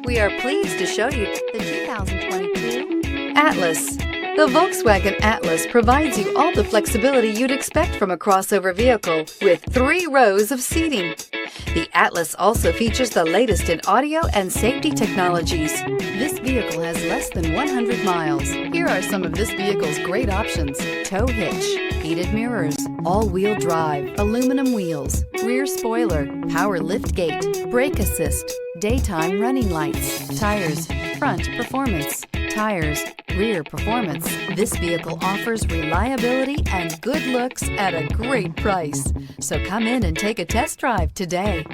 We are pleased to show you the 2022 Atlas. The Volkswagen Atlas provides you all the flexibility you'd expect from a crossover vehicle with 3 rows of seating. The Atlas also features the latest in audio and safety technologies. This vehicle has less than 100 miles. Here are some of this vehicle's great options: tow hitch, heated mirrors, all-wheel drive, aluminum wheels, rear spoiler, power liftgate, brake assist, daytime running lights, tires, front performance, tires, rear performance. This vehicle offers reliability and good looks at a great price. So come in and take a test drive today.